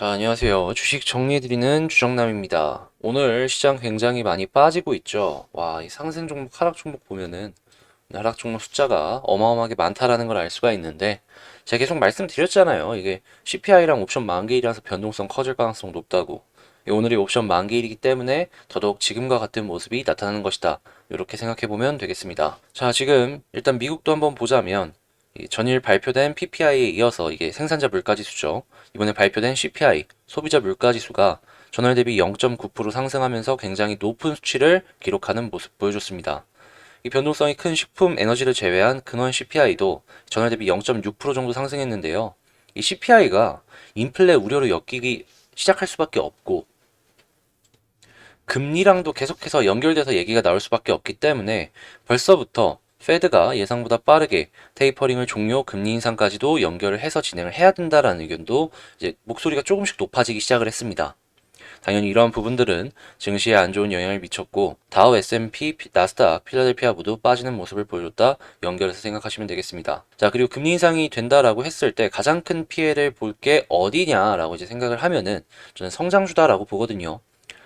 자, 안녕하세요. 주식 정리해드리는 주정남입니다. 오늘 시장 굉장히 많이 빠지고 있죠. 와, 이 상승 종목, 하락 종목 보면은 하락 종목 숫자가 어마어마하게 많다라는 걸 알 수가 있는데, 제가 계속 말씀드렸잖아요. 이게 CPI랑 옵션 만기일이라서 변동성 커질 가능성 높다고. 오늘이 옵션 만기일이기 때문에 더더욱 지금과 같은 모습이 나타나는 것이다. 이렇게 생각해 보면 되겠습니다. 자, 지금 일단 미국도 한번 보자면 이 전일 발표된 PPI에 이어서 이게 생산자 물가지수죠. 이번에 발표된 CPI, 소비자 물가지수가 전월 대비 0.9% 상승하면서 굉장히 높은 수치를 기록하는 모습 보여줬습니다. 이 변동성이 큰 식품, 에너지를 제외한 근원 CPI도 전월 대비 0.6% 정도 상승했는데요. 이 CPI가 인플레 우려로 엮이기 시작할 수밖에 없고, 금리랑도 계속해서 연결돼서 얘기가 나올 수밖에 없기 때문에 벌써부터 페드가 예상보다 빠르게 테이퍼링을 종료, 금리 인상까지도 연결을 해서 진행을 해야 된다라는 의견도 이제 목소리가 조금씩 높아지기 시작을 했습니다. 당연히 이러한 부분들은 증시에 안 좋은 영향을 미쳤고 다우, S&P, 나스닥, 필라델피아 모두 빠지는 모습을 보여줬다 연결해서 생각하시면 되겠습니다. 자, 그리고 금리 인상이 된다라고 했을 때 가장 큰 피해를 볼 게 어디냐라고 이제 생각을 하면은 저는 성장주다라고 보거든요.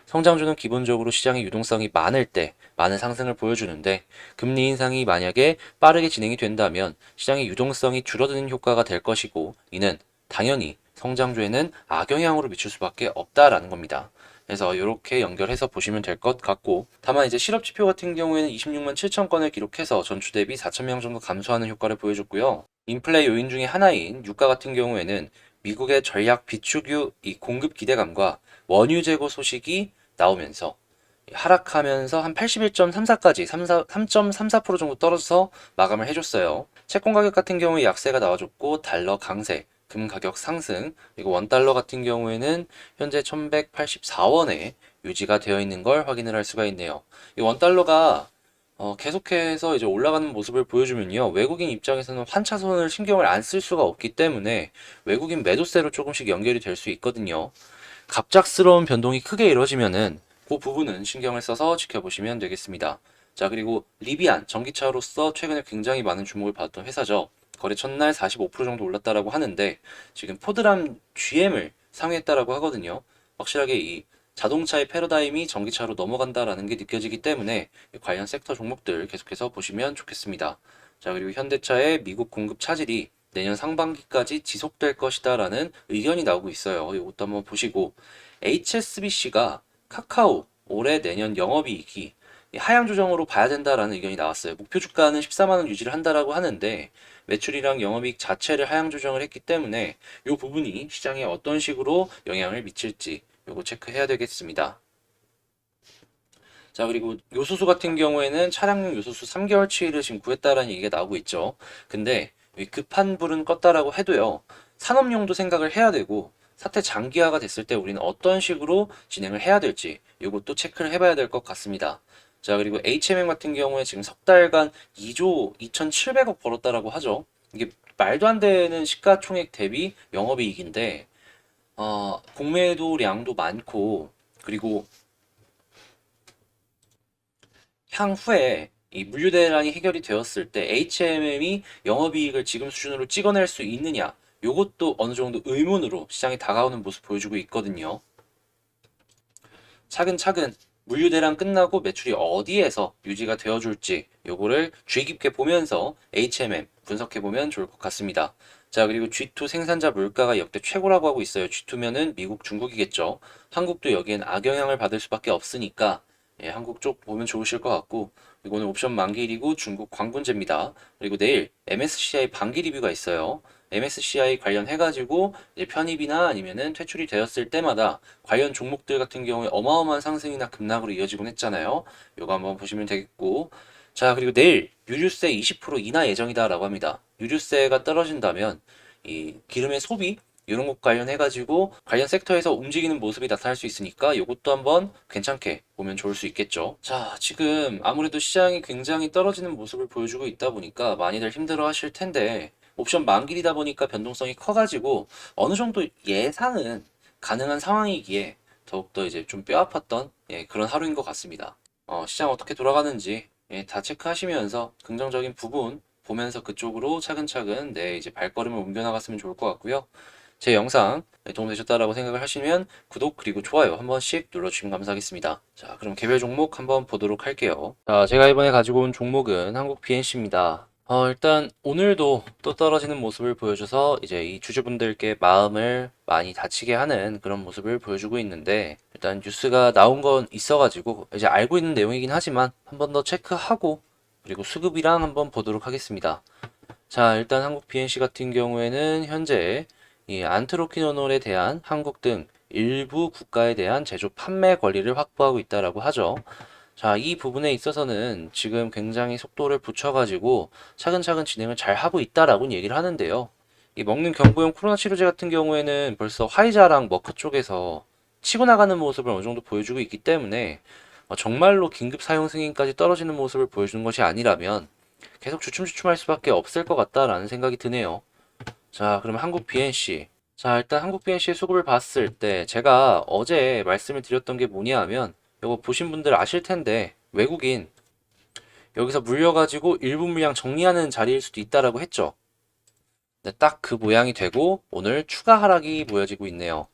성장주는 기본적으로 시장의 유동성이 많을 때 많은 상승을 보여주는데 금리 인상이 만약에 빠르게 진행이 된다면 시장의 유동성이 줄어드는 효과가 될 것이고 이는 당연히 성장주에는 악영향으로 미칠 수밖에 없다라는 겁니다. 그래서 이렇게 연결해서 보시면 될 것 같고 다만 이제 실업지표 같은 경우에는 26만 7천 건을 기록해서 전주 대비 4천 명 정도 감소하는 효과를 보여줬고요. 인플레 요인 중에 하나인 유가 같은 경우에는 미국의 전략 비축유 이 공급 기대감과 원유 재고 소식이 나오면서 하락하면서 한 81.34까지 3.34% 정도 떨어져서 마감을 해줬어요. 채권 가격 같은 경우에 약세가 나와줬고 달러 강세, 금 가격 상승, 그리고 원달러 같은 경우에는 현재 1184원에 유지가 되어 있는 걸 확인을 할 수가 있네요. 이 원달러가 계속해서 이제 올라가는 모습을 보여주면요. 외국인 입장에서는 환차손을 신경을 안 쓸 수가 없기 때문에 외국인 매도세로 조금씩 연결이 될 수 있거든요. 갑작스러운 변동이 크게 이루어지면은 그 부분은 신경을 써서 지켜보시면 되겠습니다. 자, 그리고 리비안 전기차로서 최근에 굉장히 많은 주목을 받았던 회사죠. 거래 첫날 45% 정도 올랐다라고 하는데 지금 포드람 GM을 상회했다라고 하거든요. 확실하게 이 자동차의 패러다임이 전기차로 넘어간다라는 게 느껴지기 때문에 관련 섹터 종목들 계속해서 보시면 좋겠습니다. 자, 그리고 현대차의 미국 공급 차질이 내년 상반기까지 지속될 것이다라는 의견이 나오고 있어요. 이것도 한번 보시고 HSBC가 카카오 올해 내년 영업이익이 하향 조정으로 봐야 된다라는 의견이 나왔어요. 목표 주가는 14만 원 유지를 한다라고 하는데 매출이랑 영업이익 자체를 하향 조정을 했기 때문에 이 부분이 시장에 어떤 식으로 영향을 미칠지 요거 체크해야 되겠습니다. 자, 그리고 요소수 같은 경우에는 차량용 요소수 3개월치를 지금 구했다라는 얘기가 나오고 있죠. 근데 급한 불은 껐다라고 해도요. 산업용도 생각을 해야 되고 사태 장기화가 됐을 때 우리는 어떤 식으로 진행을 해야 될지 이것도 체크를 해봐야 될 것 같습니다. 자, 그리고 HMM 같은 경우에 지금 석 달간 2조 2,700억 벌었다라고 하죠. 이게 말도 안 되는 시가총액 대비 영업이익인데 공매도량도 많고 그리고 향후에 이 물류 대란이 해결이 되었을 때 HMM이 영업이익을 지금 수준으로 찍어낼 수 있느냐, 요것도 어느 정도 의문으로 시장이 다가오는 모습 보여주고 있거든요. 차근차근 물류 대란 끝나고 매출이 어디에서 유지가 되어줄지 요거를 주의 깊게 보면서 HMM 분석해 보면 좋을 것 같습니다. 자, 그리고 G2 생산자 물가가 역대 최고라고 하고 있어요. G2면은 미국, 중국이겠죠. 한국도 여기엔 악영향을 받을 수밖에 없으니까 한국 쪽 보면 좋으실 것 같고, 그리고 오늘 옵션 만기일이고 중국 광군제입니다. 그리고 내일 MSCI 반기 리뷰가 있어요. MSCI 관련해가지고 이제 편입이나 아니면은 퇴출이 되었을 때마다 관련 종목들 같은 경우에 어마어마한 상승이나 급락으로 이어지곤 했잖아요. 요거 한번 보시면 되겠고. 자, 그리고 내일 유류세 20% 인하 예정이다라고 합니다. 유류세가 떨어진다면 이 기름의 소비 이런 것 관련해가지고 관련 섹터에서 움직이는 모습이 나타날 수 있으니까 이것도 한번 괜찮게 보면 좋을 수 있겠죠. 자, 지금 아무래도 시장이 굉장히 떨어지는 모습을 보여주고 있다 보니까 많이들 힘들어 하실 텐데 옵션 만길이다 보니까 변동성이 커가지고 어느 정도 예상은 가능한 상황이기에 더욱더 이제 좀 뼈아팠던 그런 하루인 것 같습니다. 시장 어떻게 돌아가는지 다 체크하시면서 긍정적인 부분 보면서 그쪽으로 차근차근 이제 발걸음을 옮겨 나갔으면 좋을 것 같고요. 제 영상 도움되셨다라고 생각을 하시면 구독 그리고 좋아요 한 번씩 눌러주시면 감사하겠습니다. 자, 그럼 개별 종목 한번 보도록 할게요. 자, 제가 이번에 가지고 온 종목은 한국 BNC입니다. 일단 오늘도 또 떨어지는 모습을 보여줘서 이제 이 주주분들께 마음을 많이 다치게 하는 그런 모습을 보여주고 있는데, 일단 뉴스가 나온 건 있어가지고 이제 알고 있는 내용이긴 하지만 한 번 더 체크하고 그리고 수급이랑 한번 보도록 하겠습니다. 자, 일단 한국 BNC 같은 경우에는 현재 이 안트로키노놀에 대한 한국 등 일부 국가에 대한 제조 판매 권리를 확보하고 있다라고 하죠. 자, 이 부분에 있어서는 지금 굉장히 속도를 붙여가지고 차근차근 진행을 잘 하고 있다라고 얘기를 하는데요. 이 먹는 경구용 코로나 치료제 같은 경우에는 벌써 화이자랑 머크 쪽에서 치고 나가는 모습을 어느 정도 보여주고 있기 때문에 정말로 긴급 사용 승인까지 떨어지는 모습을 보여주는 것이 아니라면 계속 주춤주춤할 수밖에 없을 것 같다라는 생각이 드네요. 자, 그러면 한국 BNC. 자, 일단 한국 BNC의 수급을 봤을 때 제가 어제 말씀을 드렸던 게 뭐냐 하면, 이거 보신 분들 아실 텐데 외국인 여기서 물려가지고 일부 물량 정리하는 자리일 수도 있다라고 했죠. 네, 딱 그 모양이 되고 오늘 추가 하락이 보여지고 있네요.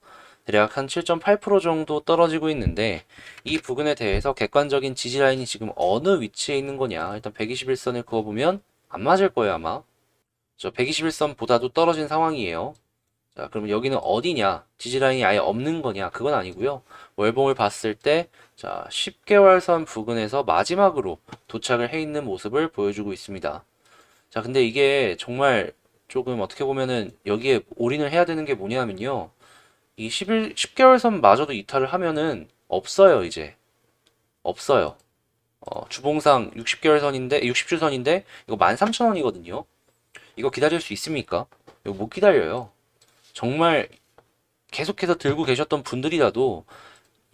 대략 한 7.8% 정도 떨어지고 있는데, 이 부분에 대해서 객관적인 지지 라인이 지금 어느 위치에 있는 거냐, 일단 121선을 그어보면 안 맞을 거예요 아마. 저 121선보다도 떨어진 상황이에요. 자, 그러면 여기는 어디냐? 지지라인이 아예 없는 거냐? 그건 아니고요. 월봉을 봤을 때, 자, 10개월 선 부근에서 마지막으로 도착을 해 있는 모습을 보여주고 있습니다. 자, 근데 이게 정말 조금 어떻게 보면은 여기에 올인을 해야 되는 게 뭐냐면요. 이 10개월 선마저도 이탈을 하면은 없어요, 이제. 없어요. 주봉상 60개월 선인데, 60주 선인데, 이거 13,000원이거든요. 이거 기다릴 수 있습니까? 이거 못 기다려요. 정말 계속해서 들고 계셨던 분들이라도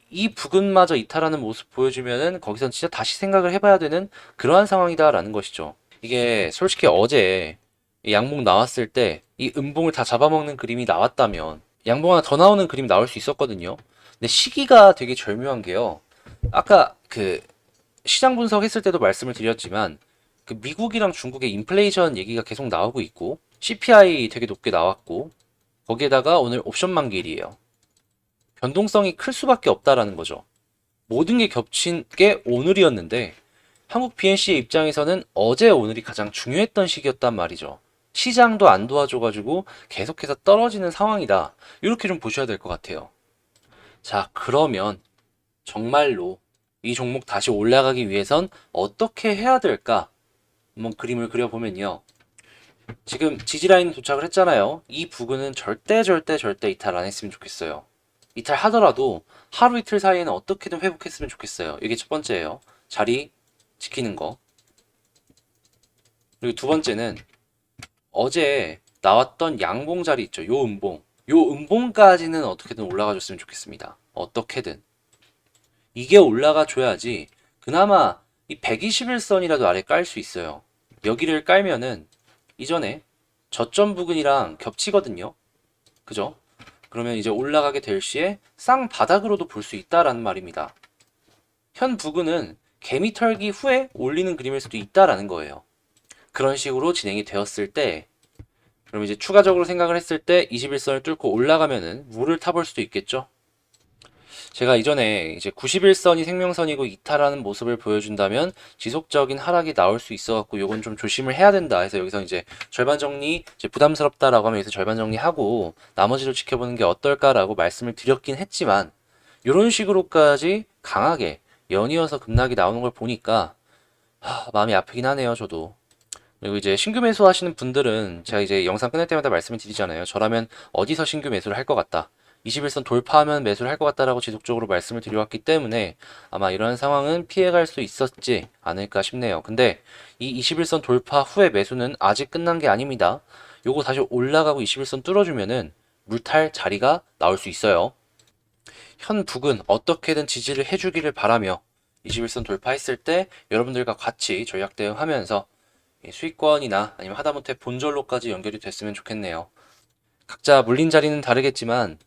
이 부근마저 이탈하는 모습 보여주면은 거기선 진짜 다시 생각을 해봐야 되는 그러한 상황이다라는 것이죠. 이게 솔직히 어제 이 양봉 나왔을 때 이 음봉을 다 잡아먹는 그림이 나왔다면 양봉 하나 더 나오는 그림이 나올 수 있었거든요. 근데 시기가 되게 절묘한 게요. 아까 그 시장 분석했을 때도 말씀을 드렸지만, 그 미국이랑 중국의 인플레이션 얘기가 계속 나오고 있고 CPI 되게 높게 나왔고 거기에다가 오늘 옵션 만기일이에요. 변동성이 클 수밖에 없다라는 거죠. 모든 게 겹친 게 오늘이었는데 한국 BNC의 입장에서는 어제 오늘이 가장 중요했던 시기였단 말이죠. 시장도 안 도와줘가지고 계속해서 떨어지는 상황이다. 이렇게 좀 보셔야 될 것 같아요. 자, 그러면 정말로 이 종목 다시 올라가기 위해선 어떻게 해야 될까? 한번 그림을 그려보면요. 지금 지지라인 도착을 했잖아요. 이 부근은 절대 이탈 안 했으면 좋겠어요. 이탈 하더라도 하루 이틀 사이에는 어떻게든 회복했으면 좋겠어요. 이게 첫 번째예요. 자리 지키는 거. 그리고 두 번째는 어제 나왔던 양봉 자리 있죠. 요 음봉. 요 음봉까지는 어떻게든 올라가 줬으면 좋겠습니다. 어떻게든. 이게 올라가 줘야지 그나마 이 121선이라도 아래 깔 수 있어요. 여기를 깔면은 이전에 저점 부근이랑 겹치거든요. 그죠? 그러면 이제 올라가게 될 시에 쌍바닥으로도 볼 수 있다라는 말입니다. 현 부근은 개미 털기 후에 올리는 그림일 수도 있다라는 거예요. 그런 식으로 진행이 되었을 때, 그럼 이제 추가적으로 생각을 했을 때 21선을 뚫고 올라가면은 물을 타볼 수도 있겠죠. 제가 이전에 이제 91선이 생명선이고 이탈하는 모습을 보여준다면 지속적인 하락이 나올 수 있어갖고 요건 좀 조심을 해야 된다 해서 여기서 이제 절반 정리, 이제 부담스럽다라고 하면 여기서 절반 정리하고 나머지를 지켜보는 게 어떨까라고 말씀을 드렸긴 했지만, 요런 식으로까지 강하게 연이어서 급락이 나오는 걸 보니까 마음이 아프긴 하네요, 저도. 그리고 이제 신규 매수 하시는 분들은 제가 이제 영상 끝날 때마다 말씀을 드리잖아요. 저라면 어디서 신규 매수를 할 것 같다. 21선 돌파하면 매수를 할 것 같다라고 지속적으로 말씀을 드려왔기 때문에 아마 이런 상황은 피해갈 수 있었지 않을까 싶네요. 근데 이 21선 돌파 후에 매수는 아직 끝난 게 아닙니다. 요거 다시 올라가고 21선 뚫어주면은 물탈 자리가 나올 수 있어요. 현 북은 어떻게든 지지를 해주기를 바라며 21선 돌파했을 때 여러분들과 같이 전략 대응하면서 수익권이나 아니면 하다못해 본전로까지 연결이 됐으면 좋겠네요. 각자 물린 자리는 다르겠지만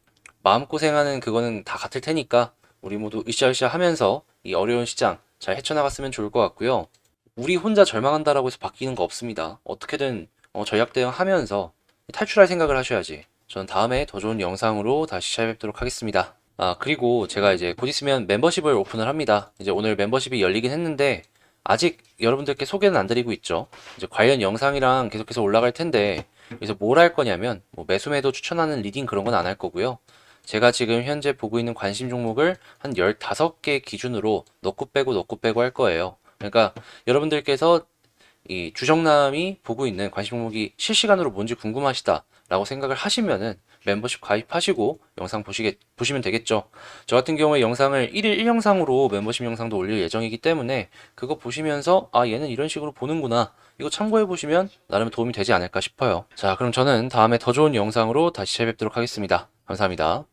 마음고생하는 그거는 다 같을 테니까 우리 모두 으쌰으쌰 하면서 이 어려운 시장 잘 헤쳐나갔으면 좋을 것 같고요. 우리 혼자 절망한다라고 해서 바뀌는 거 없습니다. 어떻게든 전략 대응하면서 탈출할 생각을 하셔야지. 저는 다음에 더 좋은 영상으로 다시 찾아뵙도록 하겠습니다. 아, 그리고 제가 이제 곧 있으면 멤버십을 오픈을 합니다. 이제 오늘 멤버십이 열리긴 했는데 아직 여러분들께 소개는 안 드리고 있죠. 이제 관련 영상이랑 계속해서 올라갈 텐데 여기서 뭘 할 거냐면 뭐 매수매도 추천하는 리딩 그런 건 안 할 거고요. 제가 지금 현재 보고 있는 관심 종목을 한 15개 기준으로 넣고 빼고 할 거예요. 그러니까 여러분들께서 이 주정남이 보고 있는 관심 종목이 실시간으로 뭔지 궁금하시다라고 생각을 하시면은 멤버십 가입하시고 영상 보시면 되겠죠. 저 같은 경우에 영상을 1일 1영상으로 멤버십 영상도 올릴 예정이기 때문에 그거 보시면서 아, 얘는 이런 식으로 보는구나. 이거 참고해 보시면 나름 도움이 되지 않을까 싶어요. 자, 그럼 저는 다음에 더 좋은 영상으로 다시 찾아뵙도록 하겠습니다. 감사합니다.